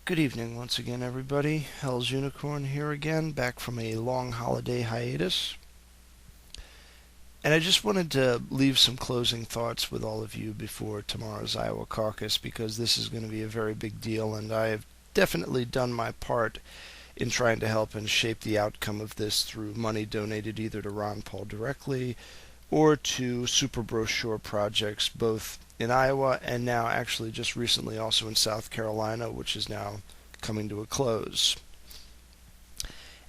Good evening once again, everybody. Hell's Unicorn here again, back from a long holiday hiatus. And I just wanted to leave some closing thoughts with all of you before tomorrow's Iowa Caucus, because this is going to be a very big deal, and I have definitely done my part in trying to help and shape the outcome of this through money donated either to Ron Paul directly or to super brochure projects, both in Iowa and now actually just recently also in South Carolina, which is now coming to a close.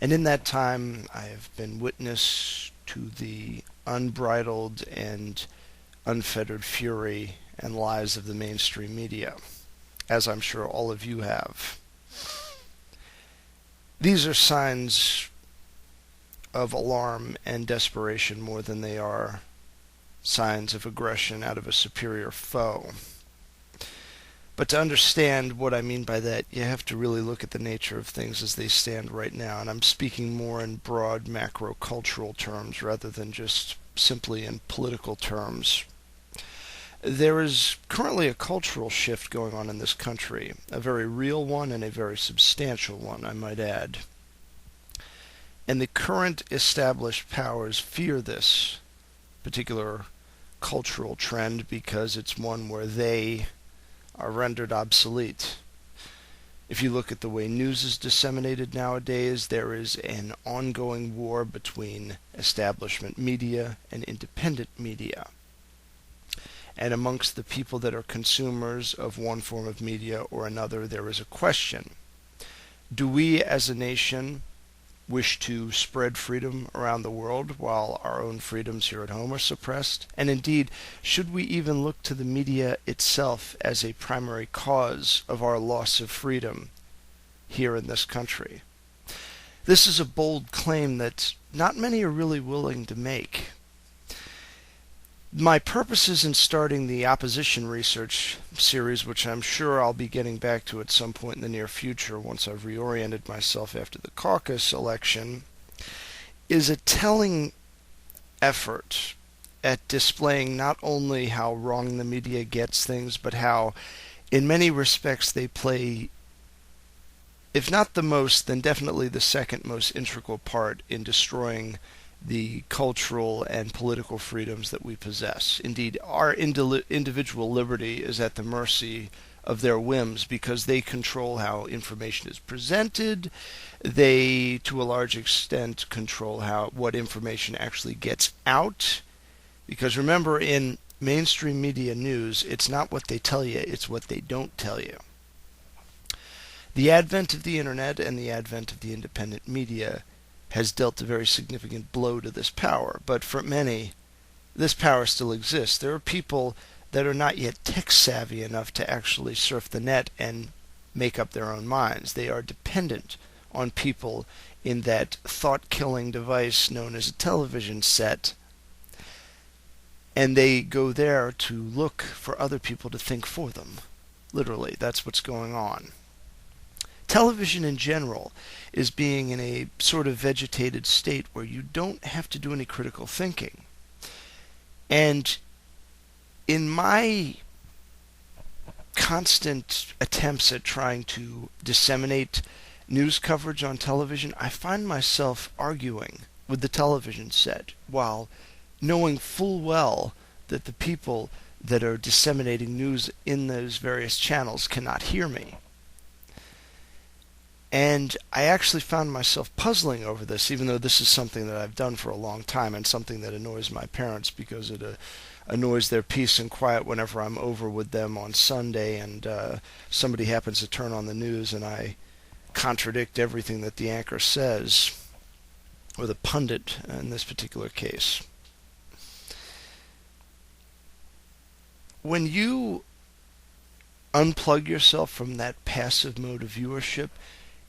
And in that time, I have been witness to the unbridled and unfettered fury and lies of the mainstream media, as I'm sure all of you have. These are signs of alarm and desperation more than they are signs of aggression out of a superior foe. But to understand what I mean by that, you have to really look at the nature of things as they stand right now, and I'm speaking more in broad macro-cultural terms rather than just simply in political terms. There is currently a cultural shift going on in this country, a very real one and a very substantial one, I might add. And the current established powers fear this particular cultural trend because it's one where they are rendered obsolete. If you look at the way news is disseminated nowadays, there is an ongoing war between establishment media and independent media. And amongst the people that are consumers of one form of media or another, there is a question. Do we as a nation wish to spread freedom around the world while our own freedoms here at home are suppressed? And indeed, should we even look to the media itself as a primary cause of our loss of freedom here in this country? This is a bold claim that not many are really willing to make. My purposes in starting the opposition research series, which I'm sure I'll be getting back to at some point in the near future once I've reoriented myself after the caucus election, is a telling effort at displaying not only how wrong the media gets things, but how, in many respects, they play, if not the most, then definitely the second most integral part in destroying the cultural and political freedoms that we possess. Indeed, our individual liberty is at the mercy of their whims because they control how information is presented. They, to a large extent, control what information actually gets out. Because remember, in mainstream media news, it's not what they tell you, it's what they don't tell you. The advent of the internet and the advent of the independent media has dealt a very significant blow to this power, but for many, this power still exists. There are people that are not yet tech-savvy enough to actually surf the net and make up their own minds. They are dependent on people in that thought-killing device known as a television set, and they go there to look for other people to think for them. Literally, that's what's going on. Television in general is being in a sort of vegetated state where you don't have to do any critical thinking. And in my constant attempts at trying to disseminate news coverage on television, I find myself arguing with the television set while knowing full well that the people that are disseminating news in those various channels cannot hear me. And I actually found myself puzzling over this, even though this is something that I've done for a long time and something that annoys my parents because it annoys their peace and quiet whenever I'm over with them on Sunday and somebody happens to turn on the news and I contradict everything that the anchor says, or the pundit in this particular case. When you unplug yourself from that passive mode of viewership,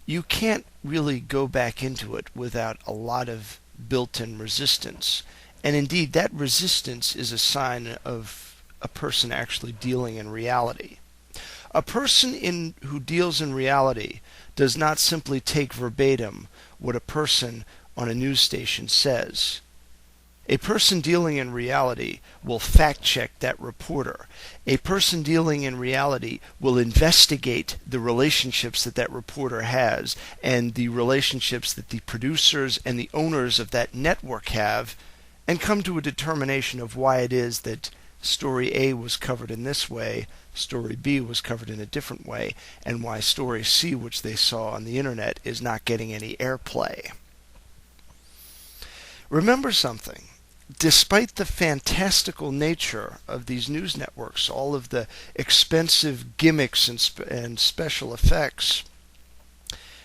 you can't really go back into it without a lot of built-in resistance. And indeed, that resistance is a sign of a person actually dealing in reality. A person who deals in reality does not simply take verbatim what a person on a news station says. A person dealing in reality will fact check that reporter. A person dealing in reality will investigate the relationships that that reporter has and the relationships that the producers and the owners of that network have, and come to a determination of why it is that story A was covered in this way, story B was covered in a different way, and why story C, which they saw on the internet, is not getting any airplay. Remember something. Despite the fantastical nature of these news networks, all of the expensive gimmicks and special effects,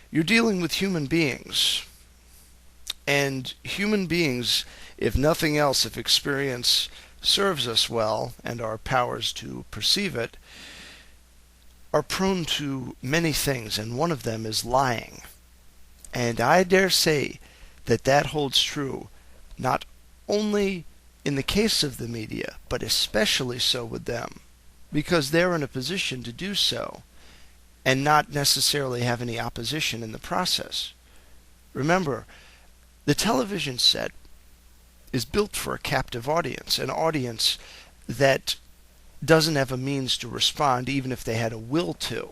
you're dealing with human beings. And human beings, if nothing else, if experience serves us well, and our powers to perceive it, are prone to many things, and one of them is lying. And I dare say that that holds true not only in the case of the media, but especially so with them, because they're in a position to do so and not necessarily have any opposition in the process. Remember, the television set is built for a captive audience, an audience that doesn't have a means to respond even if they had a will to.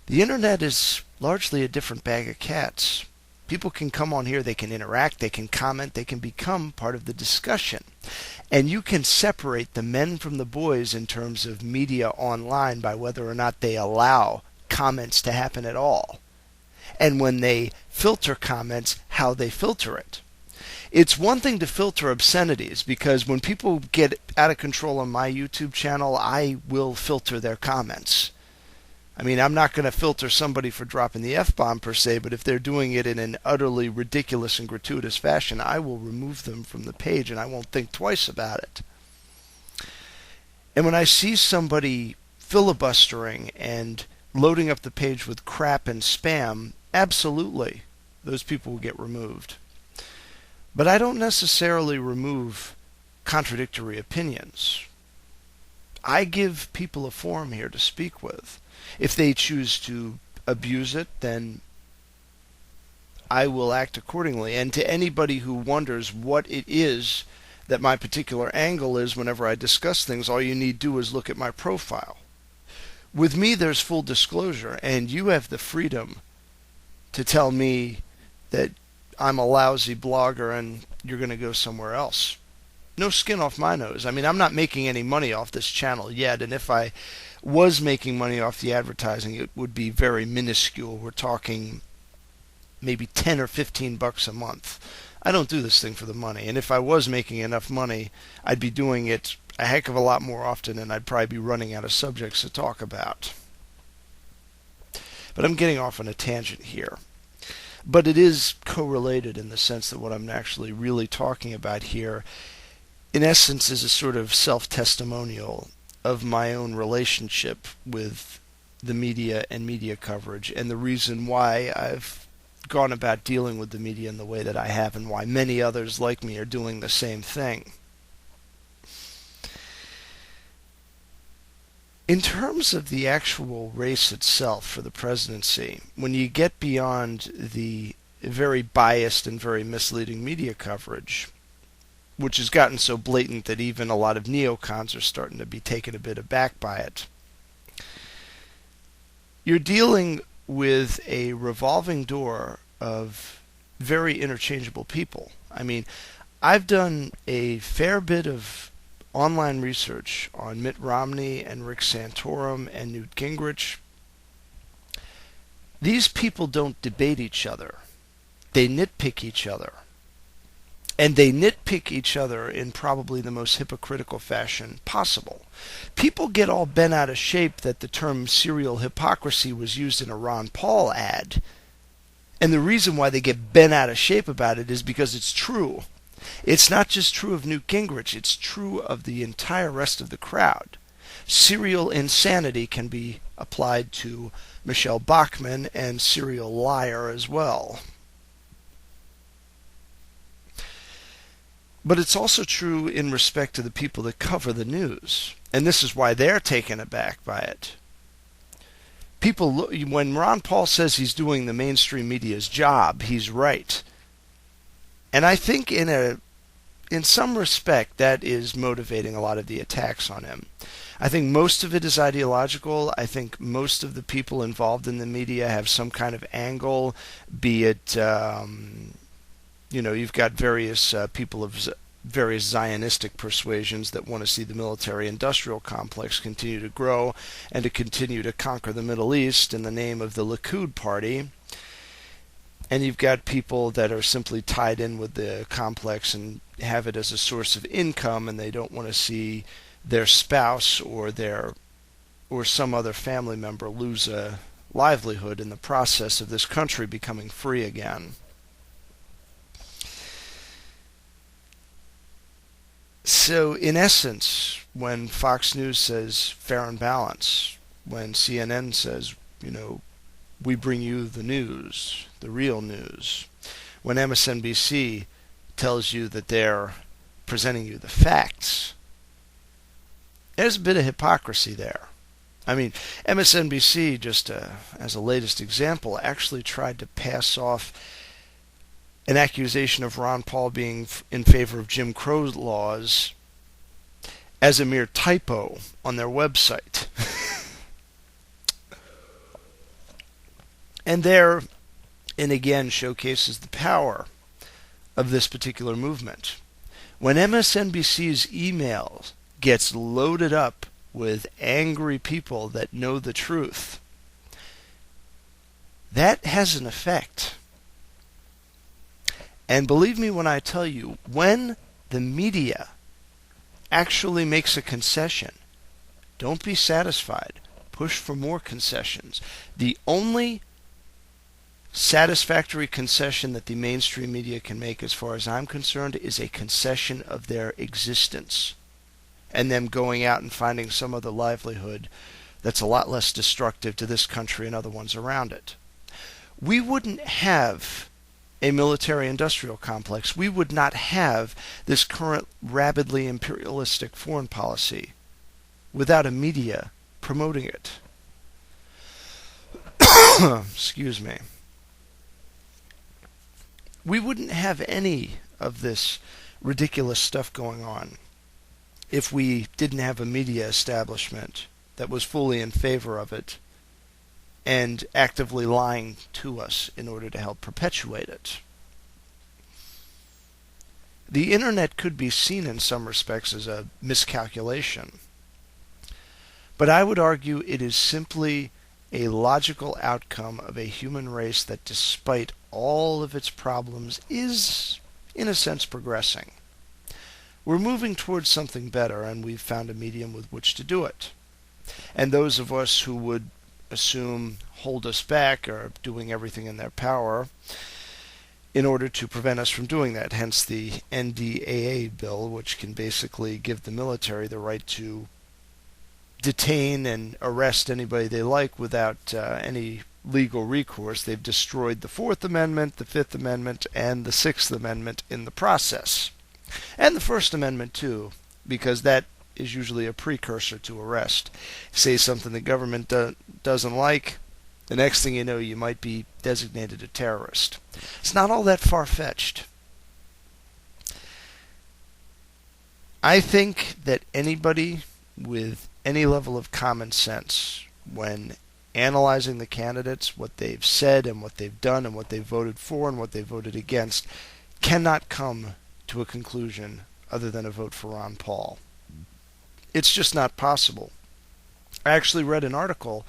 The internet is largely a different bag of cats. People can come on here, they can interact, they can comment, they can become part of the discussion. And you can separate the men from the boys in terms of media online by whether or not they allow comments to happen at all. And when they filter comments, how they filter it. It's one thing to filter obscenities, because when people get out of control on my YouTube channel, I will filter their comments. I mean, I'm not going to filter somebody for dropping the F-bomb per se, but if they're doing it in an utterly ridiculous and gratuitous fashion, I will remove them from the page and I won't think twice about it. And when I see somebody filibustering and loading up the page with crap and spam, absolutely, those people will get removed. But I don't necessarily remove contradictory opinions. I give people a forum here to speak with. If they choose to abuse it, then I will act accordingly. And to anybody who wonders what it is that my particular angle is whenever I discuss things, all you need do is look at my profile. With me, there's full disclosure, and you have the freedom to tell me that I'm a lousy blogger and you're going to go somewhere else. No skin off my nose. I mean, I'm not making any money off this channel yet, and if I was making money off the advertising, it would be very minuscule. We're talking maybe 10 or 15 bucks a month. I don't do this thing for the money, and if I was making enough money, I'd be doing it a heck of a lot more often, and I'd probably be running out of subjects to talk about. But I'm getting off on a tangent here. But it is correlated in the sense that what I'm actually really talking about here, in essence, is a sort of self-testimonial of my own relationship with the media and media coverage, and the reason why I've gone about dealing with the media in the way that I have, and why many others like me are doing the same thing. In terms of the actual race itself for the presidency, when you get beyond the very biased and very misleading media coverage, which has gotten so blatant that even a lot of neocons are starting to be taken a bit aback by it, you're dealing with a revolving door of very interchangeable people. I mean, I've done a fair bit of online research on Mitt Romney and Rick Santorum and Newt Gingrich. These people don't debate each other. They nitpick each other. And they nitpick each other in probably the most hypocritical fashion possible. People get all bent out of shape that the term serial hypocrisy was used in a Ron Paul ad. And the reason why they get bent out of shape about it is because it's true. It's not just true of Newt Gingrich, it's true of the entire rest of the crowd. Serial insanity can be applied to Michelle Bachmann and serial liar as well. But it's also true in respect to the people that cover the news. And this is why they're taken aback by it. People, when Ron Paul says he's doing the mainstream media's job, he's right. And I think in a in some respect, that is motivating a lot of the attacks on him. I think most of it is ideological. I think most of the people involved in the media have some kind of angle, be it, you've got various people of various Zionistic persuasions that want to see the military-industrial complex continue to grow and to continue to conquer the Middle East in the name of the Likud party. And you've got people that are simply tied in with the complex and have it as a source of income, and they don't want to see their spouse or some other family member lose a livelihood in the process of this country becoming free again. So in essence, when Fox News says fair and balanced, when CNN says, we bring you the news, the real news, when MSNBC tells you that they're presenting you the facts, there's a bit of hypocrisy there. I mean, MSNBC, just as a latest example, actually tried to pass off an accusation of Ron Paul being in favor of Jim Crow laws as a mere typo on their website. And again, showcases the power of this particular movement. When MSNBC's emails gets loaded up with angry people that know the truth, that has an effect. And believe me when I tell you, when the media actually makes a concession, don't be satisfied. Push for more concessions. The only satisfactory concession that the mainstream media can make, as far as I'm concerned, is a concession of their existence, and them going out and finding some other livelihood that's a lot less destructive to this country and other ones around it. We wouldn't have a military-industrial complex. We would not have this current rabidly imperialistic foreign policy without a media promoting it. Excuse me. We wouldn't have any of this ridiculous stuff going on if we didn't have a media establishment that was fully in favor of it and actively lying to us in order to help perpetuate it. The internet could be seen in some respects as a miscalculation, but I would argue it is simply a logical outcome of a human race that, despite all of its problems, is, in a sense, progressing. We're moving towards something better, and we've found a medium with which to do it. And those of us who would hold us back are doing everything in their power in order to prevent us from doing that. Hence the NDAA bill, which can basically give the military the right to detain and arrest anybody they like without any legal recourse. They've destroyed the Fourth Amendment, the Fifth Amendment, and the Sixth Amendment in the process. And the First Amendment, too, because that is usually a precursor to arrest. Say something the government doesn't like, the next thing you know, you might be designated a terrorist. It's not all that far-fetched. I think that anybody with any level of common sense, when analyzing the candidates, what they've said and what they've done and what they voted for and what they voted against, cannot come to a conclusion other than a vote for Ron Paul. It's just not possible. I actually read an article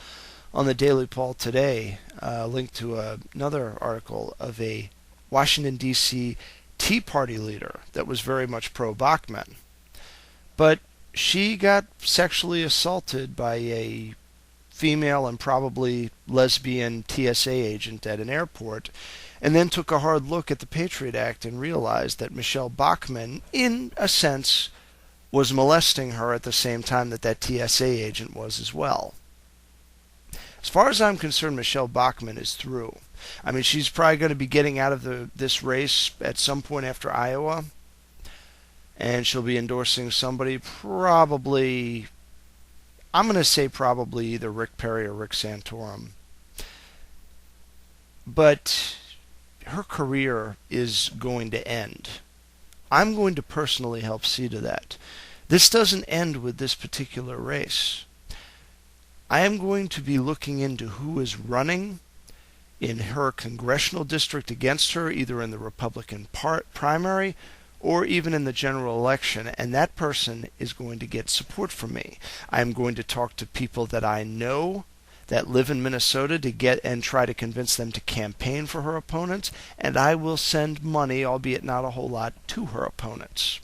on the Daily Paul today, linked to another article of a Washington, D.C. Tea Party leader that was very much pro-Bachmann. But she got sexually assaulted by a female and probably lesbian TSA agent at an airport, and then took a hard look at the Patriot Act and realized that Michelle Bachmann, in a sense, was molesting her at the same time that TSA agent was as well. As far as I'm concerned, Michelle Bachmann is through. I mean, she's probably going to be getting out of this race at some point after Iowa, and she'll be endorsing somebody, probably, I'm going to say probably either Rick Perry or Rick Santorum. But her career is going to end. I'm going to personally help see to that. This doesn't end with this particular race. I am going to be looking into who is running in her congressional district against her, either in the Republican primary or even in the general election, and that person is going to get support from me. I am going to talk to people that I know that live in Minnesota to get and try to convince them to campaign for her opponents, and I will send money, albeit not a whole lot, to her opponents.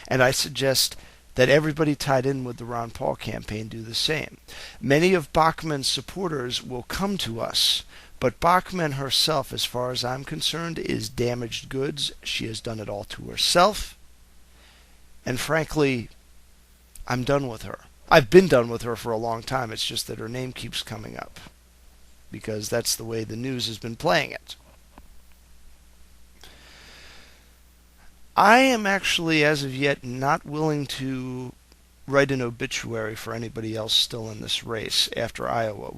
And I suggest that everybody tied in with the Ron Paul campaign do the same. Many of Bachmann's supporters will come to us, but Bachmann herself, as far as I'm concerned, is damaged goods. She has done it all to herself. And frankly, I'm done with her. I've been done with her for a long time. It's just that her name keeps coming up, because that's the way the news has been playing it. I am actually, as of yet, not willing to write an obituary for anybody else still in this race after Iowa.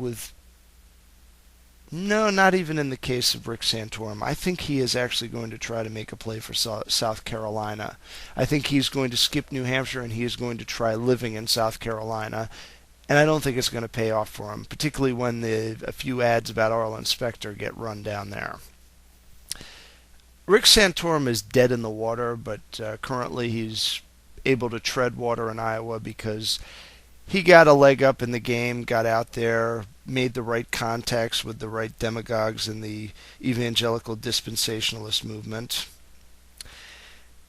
No, not even in the case of Rick Santorum. I think he is actually going to try to make a play for South Carolina. I think he's going to skip New Hampshire and he is going to try living in South Carolina. And I don't think it's going to pay off for him, particularly when a few ads about Arlen Specter get run down there. Rick Santorum is dead in the water, but currently he's able to tread water in Iowa because he got a leg up in the game, got out there, made the right contacts with the right demagogues in the evangelical dispensationalist movement,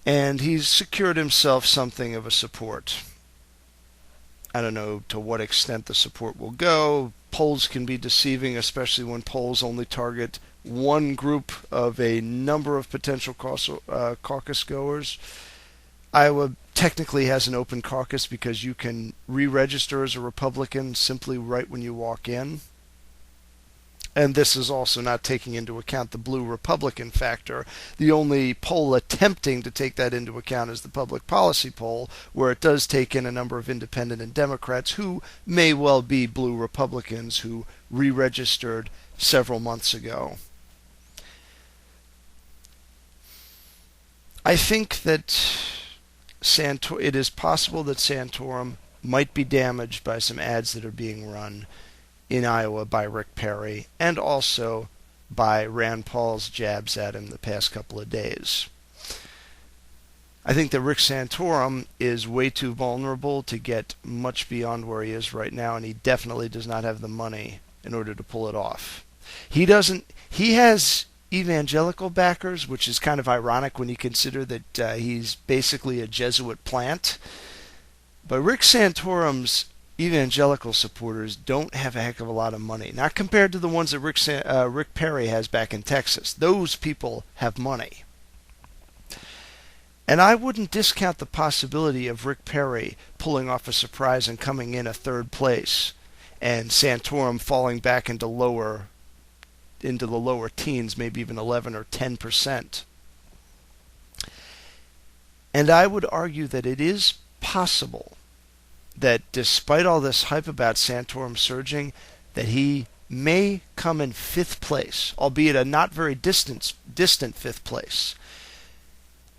and he's secured himself something of a support. I don't know to what extent the support will go. Polls can be deceiving, especially when polls only target one group of a number of potential caucus goers. Iowa technically has an open caucus because you can re-register as a Republican simply right when you walk in. And this is also not taking into account the blue Republican factor. The only poll attempting to take that into account is the public policy poll, where it does take in a number of independent and Democrats who may well be blue Republicans who re-registered several months ago. I think that it is possible that Santorum might be damaged by some ads that are being run in Iowa by Rick Perry and also by Rand Paul's jabs at him the past couple of days. I think that Rick Santorum is way too vulnerable to get much beyond where he is right now, and he definitely does not have the money in order to pull it off. He has evangelical backers, which is kind of ironic when you consider that he's basically a Jesuit plant. But Rick Santorum's evangelical supporters don't have a heck of a lot of money, not compared to the ones that Rick Perry has back in Texas. Those people have money. And I wouldn't discount the possibility of Rick Perry pulling off a surprise and coming in a third place, and Santorum falling back into the lower teens, maybe even 11 or 10%. And I would argue that it is possible that despite all this hype about Santorum surging, that he may come in fifth place, albeit a not very distant fifth place.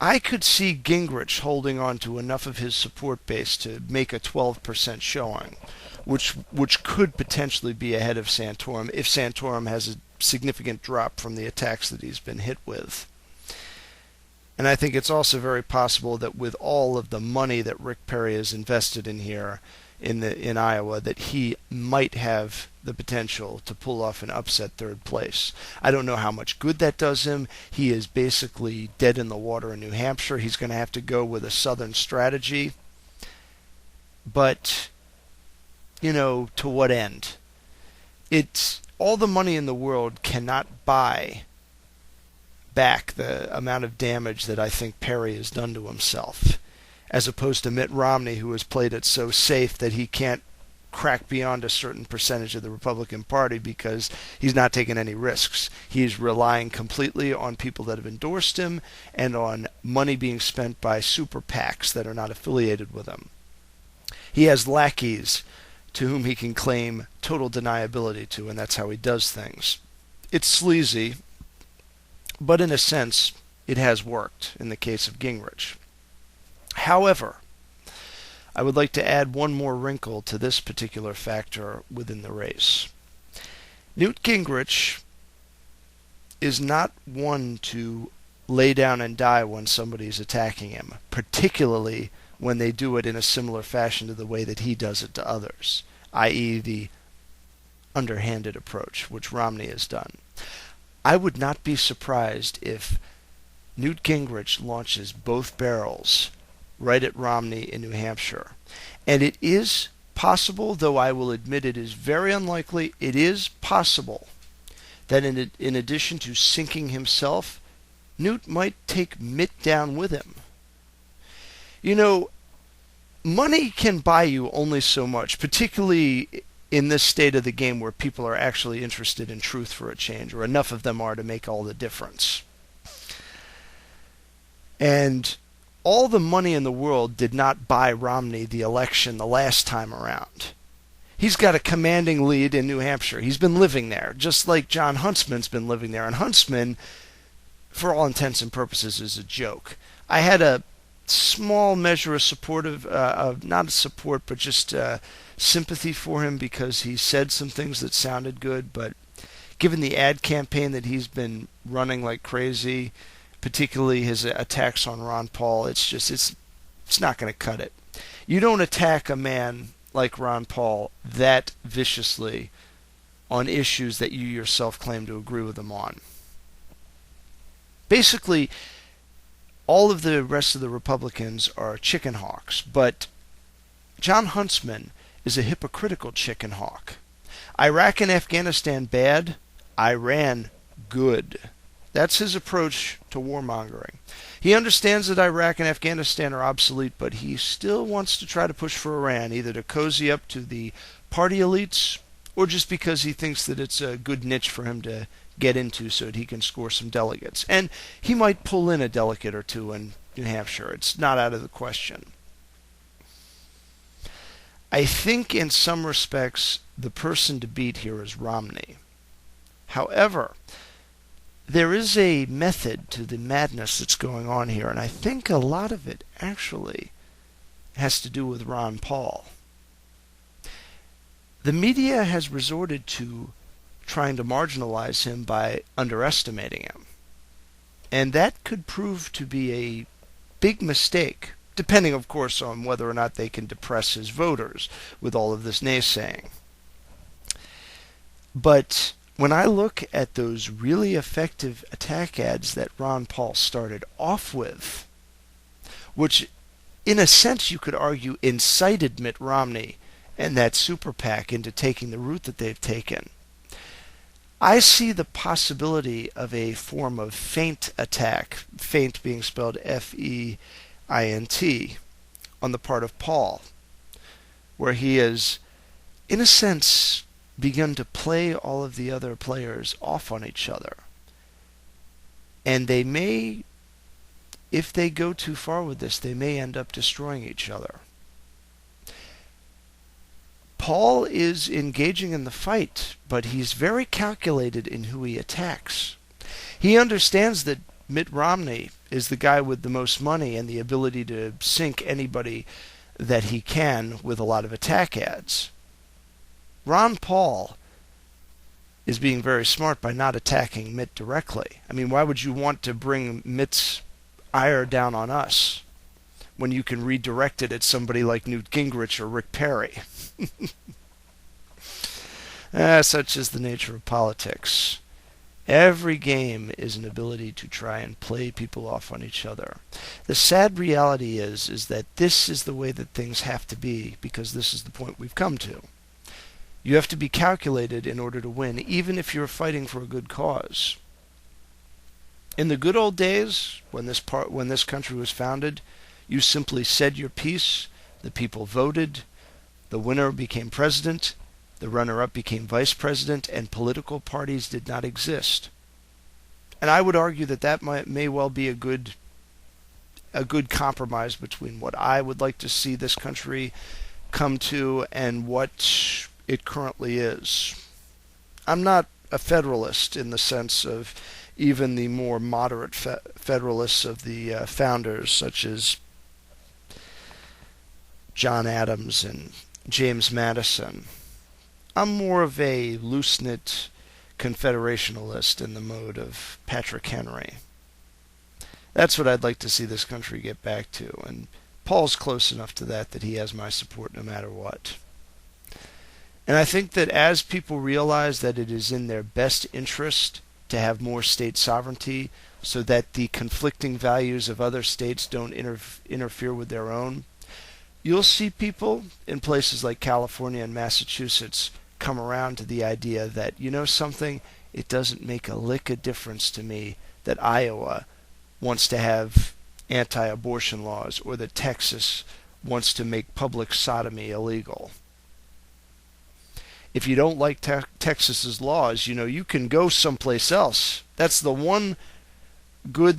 I could see Gingrich holding on to enough of his support base to make a 12% showing, which could potentially be ahead of Santorum if Santorum has a significant drop from the attacks that he's been hit with. And I think it's also very possible that with all of the money that Rick Perry has invested in here in Iowa, that he might have the potential to pull off an upset third place. I don't know how much good that does him. He is basically dead in the water in New Hampshire. He's going to have to go with a southern strategy. But, to what end? It's all the money in the world cannot buy back the amount of damage that I think Perry has done to himself, as opposed to Mitt Romney, who has played it so safe that he can't crack beyond a certain percentage of the Republican Party because he's not taking any risks. He's relying completely on people that have endorsed him and on money being spent by super PACs that are not affiliated with him. He has lackeys to whom he can claim total deniability to, and that's how he does things. It's sleazy, but in a sense, it has worked in the case of Gingrich. However, I would like to add one more wrinkle to this particular factor within the race. Newt Gingrich is not one to lay down and die when somebody's attacking him, particularly when they do it in a similar fashion to the way that he does it to others, i.e. the underhanded approach, which Romney has done. I would not be surprised if Newt Gingrich launches both barrels right at Romney in New Hampshire. And it is possible, though I will admit it is very unlikely, it is possible that in addition to sinking himself, Newt might take Mitt down with him. You know, money can buy you only so much, particularly in this state of the game where people are actually interested in truth for a change, or enough of them are to make all the difference. And all the money in the world did not buy Romney the election the last time around. He's got a commanding lead in New Hampshire. He's been living there, just like John Huntsman's been living there. And Huntsman, for all intents and purposes, is a joke. I had a small measure of not support, but just sympathy for him because he said some things that sounded good. But given the ad campaign that he's been running like crazy, particularly his attacks on Ron Paul, it's not going to cut it. You don't attack a man like Ron Paul that viciously on issues that you yourself claim to agree with him on. Basically, all of the rest of the Republicans are chicken hawks, but John Huntsman is a hypocritical chicken hawk. Iraq and Afghanistan bad, Iran good. That's his approach to warmongering. He understands that Iraq and Afghanistan are obsolete, but he still wants to try to push for Iran, either to cozy up to the party elites or just because he thinks that it's a good niche for him to get into so that he can score some delegates. And he might pull in a delegate or two in New Hampshire. It's not out of the question. I think in some respects the person to beat here is Romney. However, there is a method to the madness that's going on here, and I think a lot of it actually has to do with Ron Paul. The media has resorted to trying to marginalize him by underestimating him. And that could prove to be a big mistake, depending, of course, on whether or not they can depress his voters with all of this naysaying. But when I look at those really effective attack ads that Ron Paul started off with, which in a sense you could argue incited Mitt Romney and that super PAC into taking the route that they've taken, I see the possibility of a form of feint attack, feint being spelled Feint, on the part of Paul, where he has, in a sense, begun to play all of the other players off on each other. And they may, if they go too far with this, they may end up destroying each other. Paul is engaging in the fight, but he's very calculated in who he attacks. He understands that Mitt Romney is the guy with the most money and the ability to sink anybody that he can with a lot of attack ads. Ron Paul is being very smart by not attacking Mitt directly. I mean, why would you want to bring Mitt's ire down on us when you can redirect it at somebody like Newt Gingrich or Rick Perry? Such is the nature of politics. Every game is an ability to try and play people off on each other. The sad reality is that this is the way that things have to be, because this is the point we've come to. You have to be calculated in order to win, even if you're fighting for a good cause. In the good old days, when this country was founded, you simply said your piece, the people voted, the winner became president, the runner-up became vice president, and political parties did not exist. And I would argue that may well be a good compromise between what I would like to see this country come to and what it currently is. I'm not a federalist in the sense of even the more moderate Federalists of the founders, such as John Adams and James Madison. I'm more of a loose-knit confederationalist in the mode of Patrick Henry. That's what I'd like to see this country get back to, and Paul's close enough to that he has my support no matter what. And I think that as people realize that it is in their best interest to have more state sovereignty so that the conflicting values of other states don't interfere with their own, you'll see people in places like California and Massachusetts come around to the idea that, you know something, it doesn't make a lick of difference to me that Iowa wants to have anti-abortion laws or that Texas wants to make public sodomy illegal. If you don't like Texas's laws, you can go someplace else. That's the one good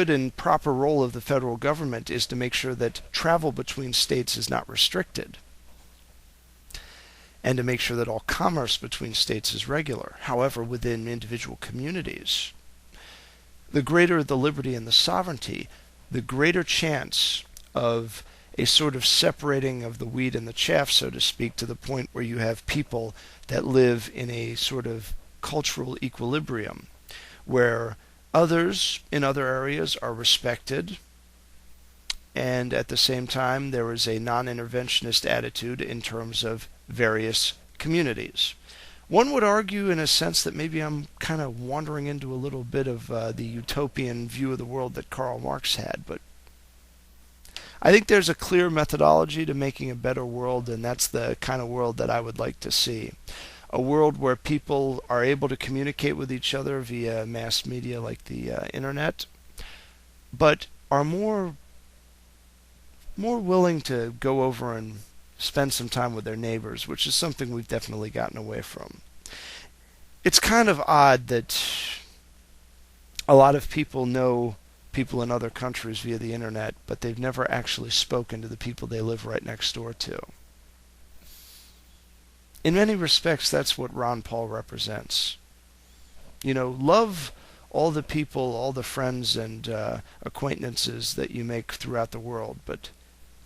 and proper role of the federal government, is to make sure that travel between states is not restricted, and to make sure that all commerce between states is regular. However, within individual communities, the greater the liberty and the sovereignty, the greater chance of a sort of separating of the wheat and the chaff, so to speak, to the point where you have people that live in a sort of cultural equilibrium, where others in other areas are respected, and at the same time there is a non-interventionist attitude in terms of various communities. One would argue in a sense that maybe I'm kind of wandering into a little bit of the utopian view of the world that Karl Marx had, but I think there's a clear methodology to making a better world, and that's the kind of world that I would like to see. A world where people are able to communicate with each other via mass media like the internet, but are more willing to go over and spend some time with their neighbors, which is something we've definitely gotten away from. It's kind of odd that a lot of people know people in other countries via the internet, but they've never actually spoken to the people they live right next door to. In many respects, that's what Ron Paul represents. Love all the people, all the friends and acquaintances that you make throughout the world, but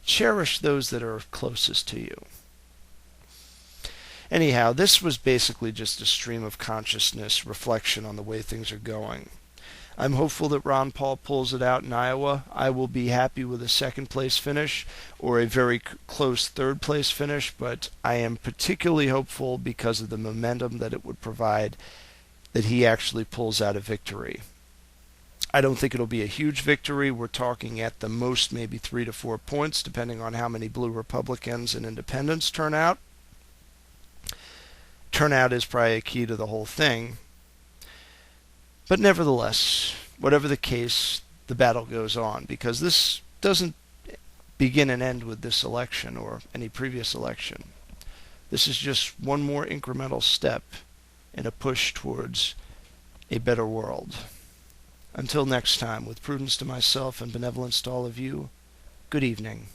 cherish those that are closest to you. Anyhow, this was basically just a stream of consciousness reflection on the way things are going. I'm hopeful that Ron Paul pulls it out in Iowa. I will be happy with a second place finish or a very close third place finish, but I am particularly hopeful because of the momentum that it would provide that he actually pulls out a victory. I don't think it'll be a huge victory. We're talking at the most maybe 3 to 4 points, depending on how many blue Republicans and independents turn out. Turnout is probably a key to the whole thing. But nevertheless, whatever the case, the battle goes on, because this doesn't begin and end with this election or any previous election. This is just one more incremental step in a push towards a better world. Until next time, with prudence to myself and benevolence to all of you, good evening.